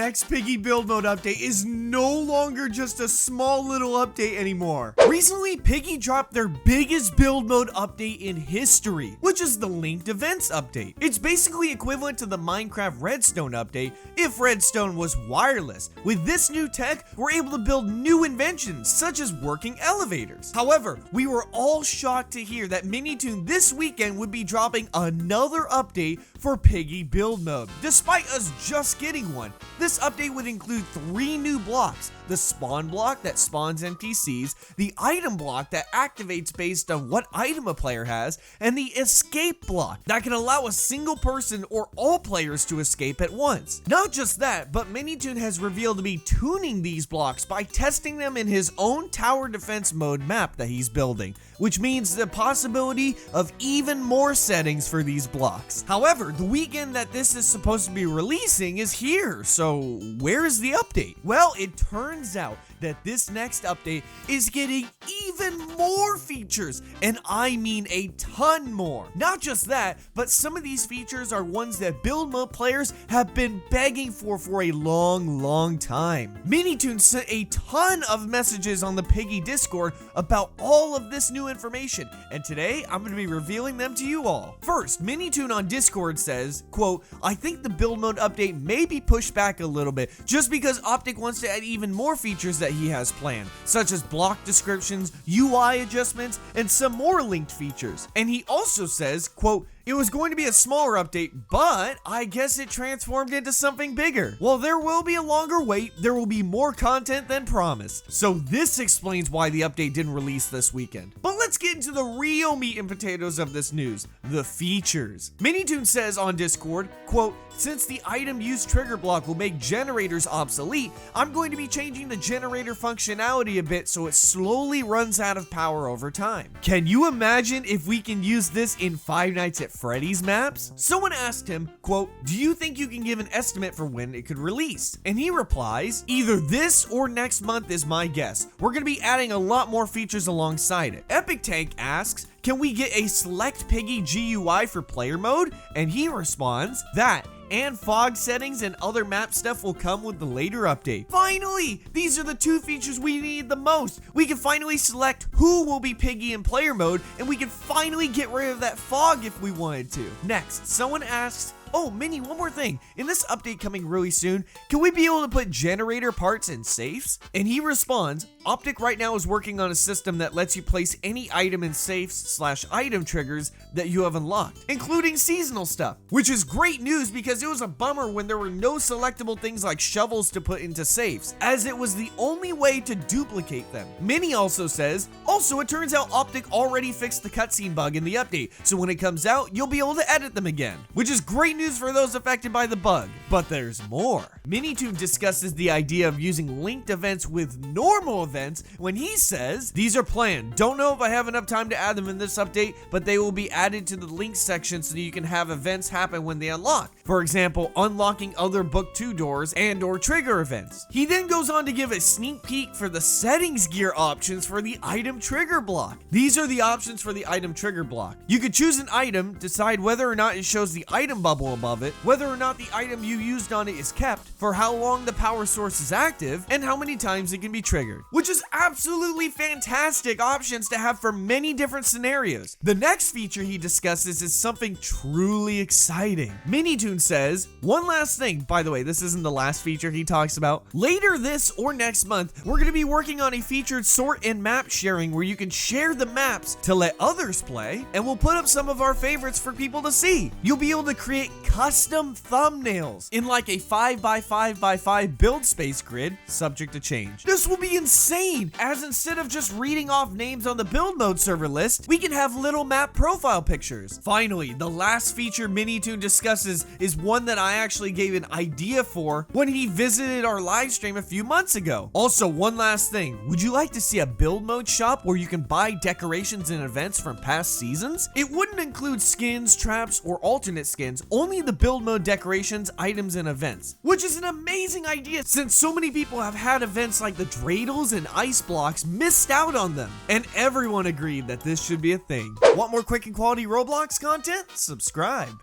next Piggy Build Mode update is no longer just a small little update anymore. Recently, Piggy dropped their biggest build mode update in history, which is the linked events update. It's basically equivalent to the Minecraft Redstone update if Redstone was wireless. With this new tech, we're able to build new inventions such as working elevators. However, we were all shocked to hear that Minitoon this weekend would be dropping another update for Piggy Build Mode, despite us just getting one. This update would include 3 new blocks: the spawn block that spawns NPCs, the item block that activates based on what item a player has, and the escape block that can allow a single person or all players to escape at once. Not just that, but Minitoon has revealed to be tuning these blocks by testing them in his own tower defense mode map that he's building, which means the possibility of even more settings for these blocks. However, the weekend that this is supposed to be releasing is here, so where is the update? Well, it turns out that this next update is getting even more features, and I mean a ton more. Not just that, but some of these features are ones that build mode players have been begging for a long time. Minitoon sent a ton of messages on the Piggy Discord about all of this new information, and today I'm going to be revealing them to you all. First, Minitoon on Discord says, quote, "I think the build mode update may be pushed back a little bit just because Optic wants to add even more features that he has planned, such as block descriptions, UI adjustments, and some more linked features." And he also says, quote, "It was going to be a smaller update, but I guess it transformed into something bigger. While there will be a longer wait, there will be more content than promised." So this explains why the update didn't release this weekend. But let's get into the real meat and potatoes of this news, the features. Minitoon says on Discord, quote, "Since the item use trigger block will make generators obsolete, I'm going to be changing the generator functionality a bit so it slowly runs out of power over time." Can you imagine if we can use this in Five Nights at Freddy's maps? Someone asked him, quote, "Do you think you can give an estimate for when it could release?" And he replies, "Either this or next month is my guess. We're going to be adding a lot more features alongside it." Epic Tank asks, "Can we get a select Piggy GUI for player mode?" And he responds, "That and fog settings and other map stuff will come with the later update." Finally, these are the 2 features we need the most. We can finally select who will be Piggy in player mode, and we can finally get rid of that fog if we wanted to. Next, someone asks, "Oh, Minnie, one more thing. In this update coming really soon, can we be able to put generator parts in safes?" And he responds, "Optic right now is working on a system that lets you place any item in safes/item triggers that you have unlocked, including seasonal stuff," which is great news because it was a bummer when there were no selectable things like shovels to put into safes, as it was the only way to duplicate them. Minnie also says, "Also, it turns out Optic already fixed the cutscene bug in the update, so when it comes out, you'll be able to edit them again," which is great news for those affected by the bug. But there's more. Minitoon discusses the idea of using linked events with normal events when he says, "These are planned. Don't know if I have enough time to add them in this update, but they will be added to the links section so that you can have events happen when they unlock. For example, unlocking other book 2 doors and or trigger events." He then goes on to give a sneak peek for the settings gear options for the item trigger block. These are the options for the item trigger block. You could choose an item, decide whether or not it shows the item bubble above it, whether or not the item you used on it is kept, for how long the power source is active, and how many times it can be triggered, which is absolutely fantastic options to have for many different scenarios. The next feature he discusses is something truly exciting. Minitoon says, "One last thing, by the way, this isn't the last feature he talks about. Later this or next month, we're going to be working on a featured sort and map sharing where you can share the maps to let others play, and we'll put up some of our favorites for people to see. You'll be able to create custom thumbnails in like a 5x5x5 build space grid, subject to change. This will be insane, as instead of just reading off names on the build mode server list, we can have little map profile pictures." Finally, the last feature Minitoon discusses is one that I actually gave an idea for when he visited our live stream a few months ago. Also, one last thing, would you like to see a build mode shop where you can buy decorations and events from past seasons? It wouldn't include skins, traps, or alternate skins, only the build mode decorations, items, and events, which is an amazing idea since so many people have had events like the dreidels and ice blocks missed out on them, and everyone agreed that this should be a thing. Want more quick and quality Roblox content? Subscribe.